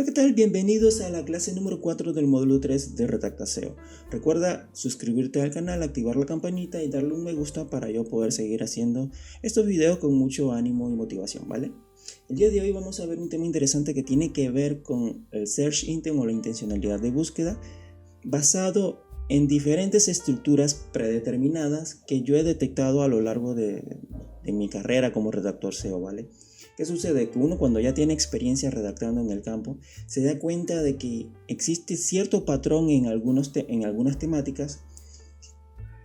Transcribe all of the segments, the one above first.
Hola, ¿qué tal? Bienvenidos a la clase número 4 del módulo 3 de Redacta SEO. Recuerda suscribirte al canal, activar la campanita y darle un me gusta para yo poder seguir haciendo estos videos con mucho ánimo y motivación, ¿vale? El día de hoy vamos a ver un tema interesante que tiene que ver con el Search Intent o la intencionalidad de búsqueda basado en diferentes estructuras predeterminadas que yo he detectado a lo largo de mi carrera como redactor SEO, ¿vale? ¿Qué sucede? Que uno cuando ya tiene experiencia redactando en el campo se da cuenta de que existe cierto patrón en algunas temáticas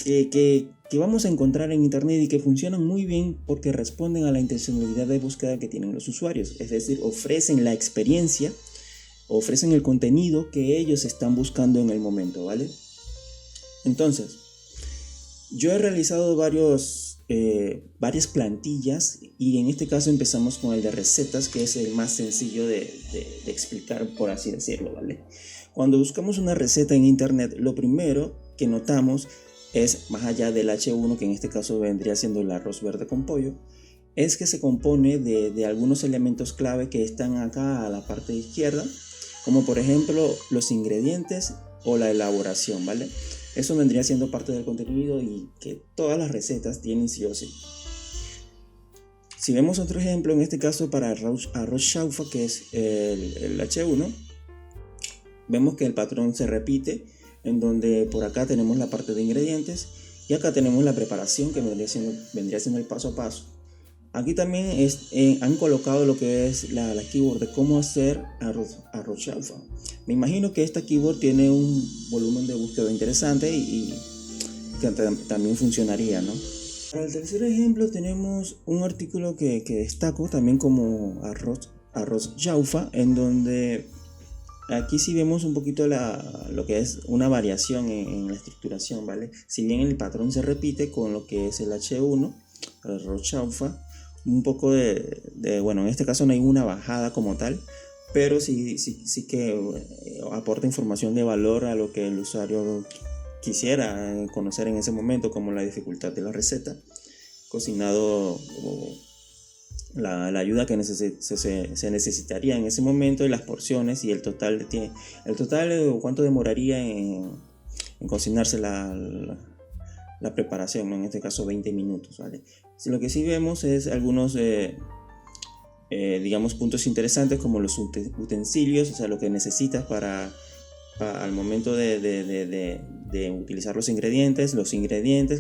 que vamos a encontrar en internet y que funcionan muy bien porque responden a la intencionalidad de búsqueda que tienen los usuarios, es decir, ofrecen la experiencia, ofrecen el contenido que ellos están buscando en el momento, ¿vale? Entonces, yo he realizado varias plantillas y en este caso empezamos con el de recetas, que es el más sencillo de explicar, por así decirlo, ¿vale? Cuando buscamos una receta en internet, lo primero que notamos es, más allá del H1, que en este caso vendría siendo el arroz verde con pollo, es que se compone de algunos elementos clave que están acá a la parte izquierda, como por ejemplo los ingredientes o la elaboración, ¿vale? Eso vendría siendo parte del contenido y que todas las recetas tienen sí o sí. Si vemos otro ejemplo, en este caso para arroz chaufa, que es el H1, vemos que el patrón se repite, en donde por acá tenemos la parte de ingredientes y acá tenemos la preparación, que vendría siendo el paso a paso. Aquí también han colocado lo que es la keyword de cómo hacer arroz chaufa. Me imagino que esta keyword tiene un volumen de búsqueda interesante y que también funcionaría, ¿no? Para el tercer ejemplo tenemos un artículo que destaco también como arroz chaufa, en donde aquí sí vemos un poquito lo que es una variación en la estructuración, ¿vale? Si bien el patrón se repite con lo que es el H1, el arroz chaufa, un poco bueno, en este caso no hay una bajada como tal, pero sí que aporta información de valor a lo que el usuario quisiera conocer en ese momento, como la dificultad de la receta, cocinado o la ayuda que se necesitaría en ese momento y las porciones y el total o cuánto demoraría en cocinarse la preparación, ¿no? En este caso 20 minutos, ¿vale? Si lo que sí vemos es algunos digamos puntos interesantes como los utensilios, o sea, lo que necesitas para al momento de utilizar los ingredientes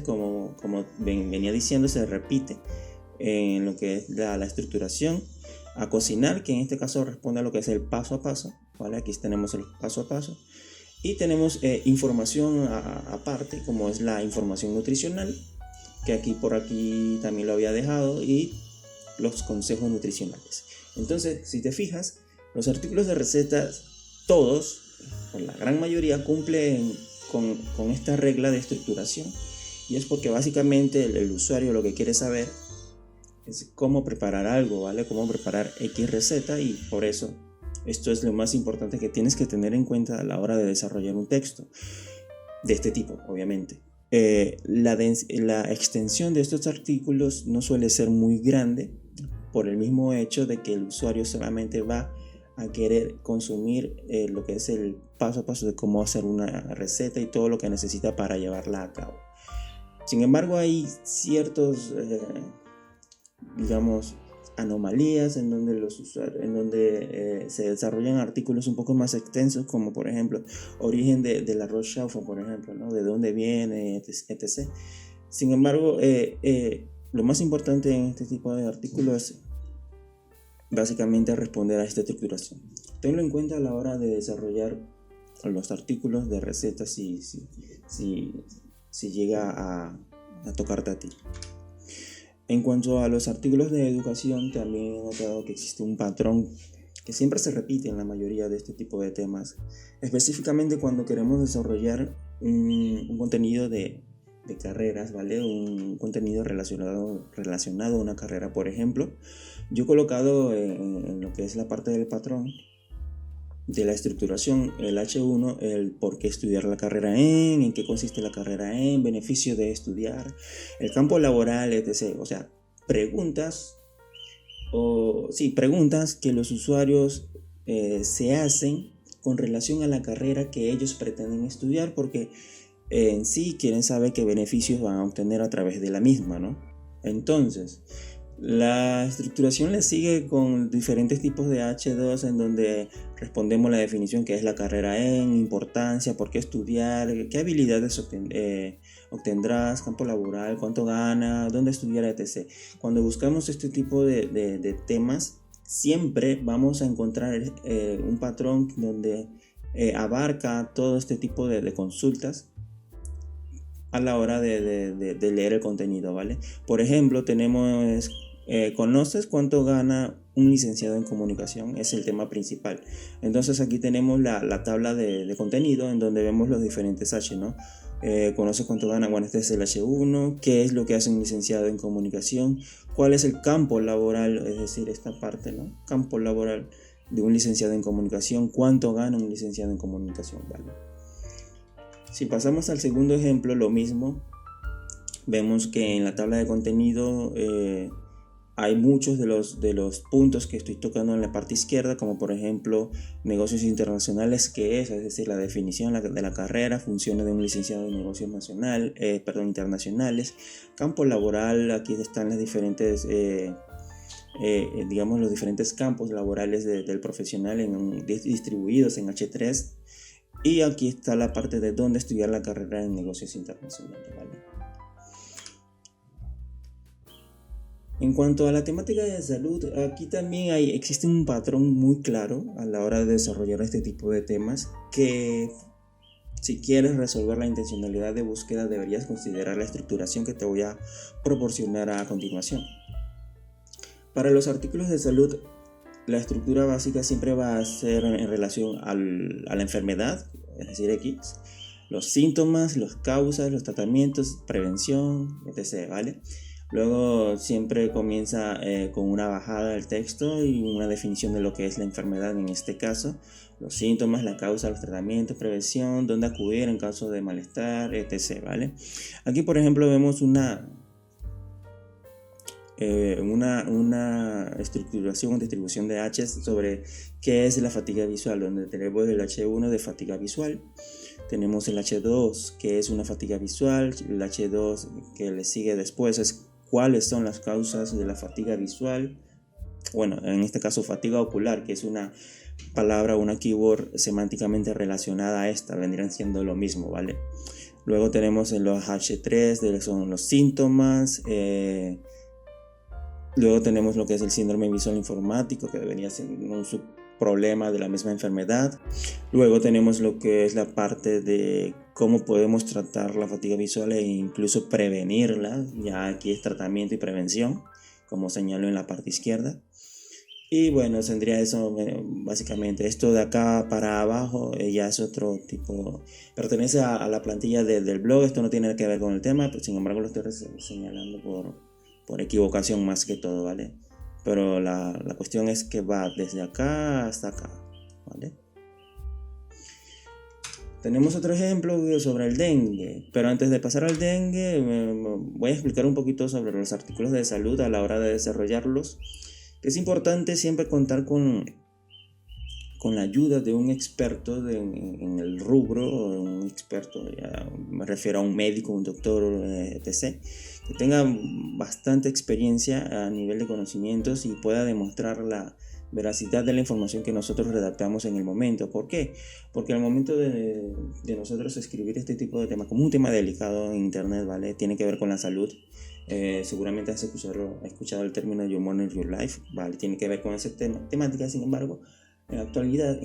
como venía diciendo, se repite en lo que es la estructuración. A cocinar, que en este caso responde a lo que es el paso a paso, ¿vale? Aquí tenemos el paso a paso y tenemos información aparte, como es la información nutricional, que por aquí también lo había dejado, y los consejos nutricionales. Entonces, si te fijas, los artículos de recetas, todos, o la gran mayoría, cumplen con esta regla de estructuración, y es porque básicamente el usuario lo que quiere saber es cómo preparar algo, ¿vale? Cómo preparar X receta, y por eso esto es lo más importante que tienes que tener en cuenta a la hora de desarrollar un texto de este tipo, obviamente. La extensión de estos artículos no suele ser muy grande por el mismo hecho de que el usuario solamente va a querer consumir lo que es el paso a paso de cómo hacer una receta y todo lo que necesita para llevarla a cabo. Sin embargo, hay ciertos digamos, anomalías en donde se desarrollan artículos un poco más extensos, como por ejemplo origen del arroz chaufa, por ejemplo, ¿no? De dónde viene, etc. Sin embargo, lo más importante en este tipo de artículos es básicamente responder a esta estructuración. Tenlo en cuenta a la hora de desarrollar los artículos de recetas si llega a tocarte a ti. En cuanto a los artículos de educación, también he notado que existe un patrón que siempre se repite en la mayoría de este tipo de temas, específicamente cuando queremos desarrollar un contenido de carreras, ¿vale? Un contenido relacionado a una carrera. Por ejemplo, yo he colocado en lo que es la parte del patrón de la estructuración, el H1, el por qué estudiar la carrera en qué consiste la carrera beneficio de estudiar, el campo laboral, etc. O sea, preguntas que los usuarios se hacen con relación a la carrera que ellos pretenden estudiar, porque en sí quieren saber qué beneficios van a obtener a través de la misma, ¿no? Entonces, la estructuración le sigue con diferentes tipos de H2 en donde respondemos la definición que es la carrera en importancia, por qué estudiar, qué habilidades obtendrás, campo laboral, cuánto gana, dónde estudiar, etc. Cuando buscamos este tipo de temas, siempre vamos a encontrar un patrón donde abarca todo este tipo de consultas a la hora de leer el contenido, ¿vale? Por ejemplo, tenemos, ¿conoces cuánto gana un licenciado en comunicación? Es el tema principal. Entonces aquí tenemos la tabla de contenido en donde vemos los diferentes H, ¿no? ¿Conoces cuánto gana? Bueno, este es el H1. ¿Qué es lo que hace un licenciado en comunicación? ¿Cuál es el campo laboral? Es decir, esta parte, ¿no? Campo laboral de un licenciado en comunicación. ¿Cuánto gana un licenciado en comunicación? ¿Vale? Si pasamos al segundo ejemplo, lo mismo. Vemos que en la tabla de contenido hay muchos de los puntos que estoy tocando en la parte izquierda, como por ejemplo negocios internacionales, que es decir, la definición de la carrera, funciones de un licenciado en negocios internacionales, campo laboral. Aquí están las diferentes digamos los diferentes campos laborales del profesional distribuidos en H3. Y aquí está la parte de dónde estudiar la carrera en negocios internacionales, ¿vale? En cuanto a la temática de salud, aquí también existe un patrón muy claro a la hora de desarrollar este tipo de temas, que si quieres resolver la intencionalidad de búsqueda deberías considerar la estructuración que te voy a proporcionar a continuación. Para los artículos de salud, la estructura básica siempre va a ser en relación a la enfermedad, es decir, X, los síntomas, las causas, los tratamientos, prevención, etc., ¿vale? Luego siempre comienza con una bajada del texto y una definición de lo que es la enfermedad en este caso, los síntomas, la causa, los tratamientos, prevención, dónde acudir en caso de malestar, etc., ¿vale? Aquí, por ejemplo, vemos una estructuración o distribución de H sobre qué es la fatiga visual, donde tenemos el H1 de fatiga visual, tenemos el H2 que es una fatiga visual, el H2 que le sigue después es cuáles son las causas de la fatiga visual, bueno, en este caso fatiga ocular, que es una palabra, una keyword semánticamente relacionada a esta, vendrían siendo lo mismo, ¿vale? Luego tenemos en los H3, son los síntomas. Luego tenemos lo que es el síndrome visual informático, que debería ser un subproblema de la misma enfermedad. Luego tenemos lo que es la parte de cómo podemos tratar la fatiga visual e incluso prevenirla. Ya aquí es tratamiento y prevención, como señalo en la parte izquierda. Y bueno, tendría eso básicamente. Esto de acá para abajo ya es otro tipo, pertenece a la plantilla del blog. Esto no tiene que ver con el tema, pero sin embargo lo estoy señalando por equivocación más que todo, ¿vale? Pero la cuestión es que va desde acá hasta acá, ¿vale? Tenemos otro ejemplo sobre el dengue, pero antes de pasar al dengue voy a explicar un poquito sobre los artículos de salud a la hora de desarrollarlos. Es importante siempre contar con la ayuda de un experto en el rubro, un experto, me refiero a un médico, un doctor, etc., que tenga bastante experiencia a nivel de conocimientos y pueda demostrar la veracidad de la información que nosotros redactamos en el momento. ¿Por qué? Porque al momento de nosotros escribir este tipo de temas, como un tema delicado en internet, ¿vale? Tiene que ver con la salud. Seguramente has escuchado el término You Monitor Your Life, ¿vale? Tiene que ver con esa temática. Sin embargo, en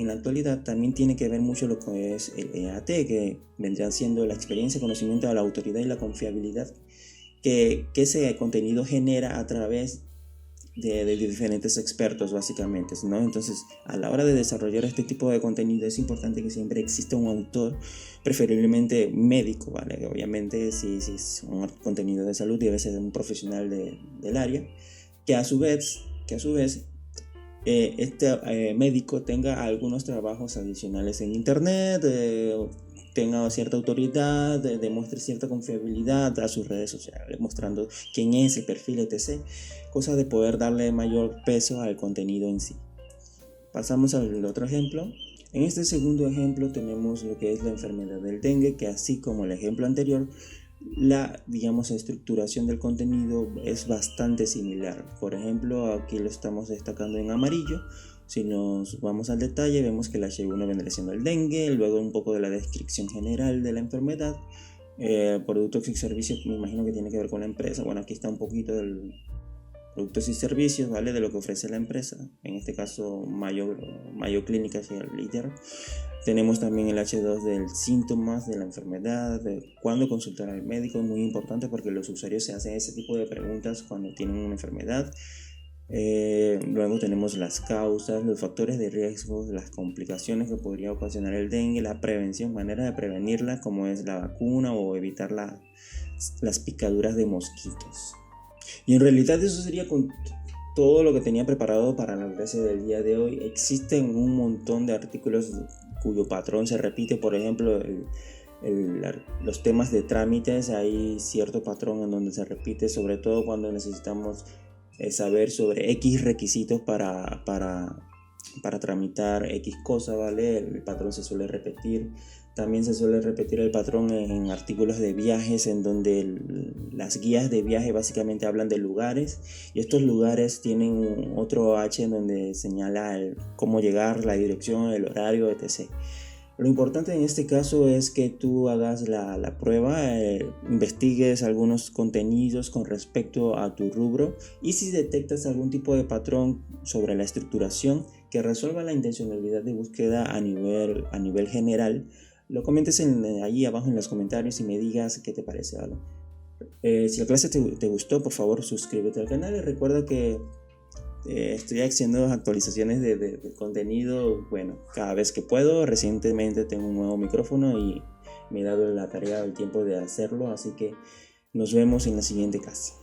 la actualidad también tiene que ver mucho lo que es el EAT, que vendrá siendo la experiencia, conocimiento de la autoridad y la confiabilidad que ese contenido genera a través de diferentes expertos, básicamente, ¿no? Entonces, a la hora de desarrollar este tipo de contenido es importante que siempre exista un autor, preferiblemente médico, ¿vale? Obviamente, si es un contenido de salud, debe ser un profesional del área, que a su vez este médico tenga algunos trabajos adicionales en internet, tenga cierta autoridad, demuestre cierta confiabilidad a sus redes sociales, mostrando quién es, el perfil, etc. Cosa de poder darle mayor peso al contenido en sí. Pasamos al otro ejemplo. En este segundo ejemplo tenemos lo que es la enfermedad del dengue, que así como el ejemplo anterior, la, digamos, estructuración del contenido es bastante similar. Por ejemplo, aquí lo estamos destacando en amarillo. Si nos vamos al detalle, vemos que el H1 vendría siendo el dengue, luego un poco de la descripción general de la enfermedad, productos y servicios, me imagino que tiene que ver con la empresa. Bueno, aquí está un poquito del productos y servicios, ¿vale? De lo que ofrece la empresa, en este caso Mayo Clínicas y el líder. Tenemos también el H2 del síntomas de la enfermedad, de cuándo consultar al médico, es muy importante porque los usuarios se hacen ese tipo de preguntas cuando tienen una enfermedad. Luego tenemos las causas, los factores de riesgo, las complicaciones que podría ocasionar el dengue, la prevención, manera de prevenirla como es la vacuna o evitar las picaduras de mosquitos. Y en realidad eso sería con todo lo que tenía preparado para la clase del día de hoy. Existen un montón de artículos cuyo patrón se repite, por ejemplo, los temas de trámites, hay cierto patrón en donde se repite, sobre todo cuando necesitamos saber sobre X requisitos para tramitar X cosa, ¿vale? El patrón se suele repetir. También se suele repetir el patrón en artículos de viajes, en donde las guías de viaje básicamente hablan de lugares, y estos lugares tienen otro H en donde señala cómo llegar, la dirección, el horario, etc. Lo importante en este caso es que tú hagas la prueba, investigues algunos contenidos con respecto a tu rubro, y si detectas algún tipo de patrón sobre la estructuración que resuelva la intencionalidad de búsqueda a nivel general, lo comentes ahí abajo en los comentarios y me digas qué te parece, ¿vale? Si la clase te gustó, por favor suscríbete al canal y recuerda que estoy haciendo actualizaciones de contenido, bueno, cada vez que puedo. Recientemente tengo un nuevo micrófono y me he dado la tarea, el tiempo de hacerlo, así que nos vemos en la siguiente clase.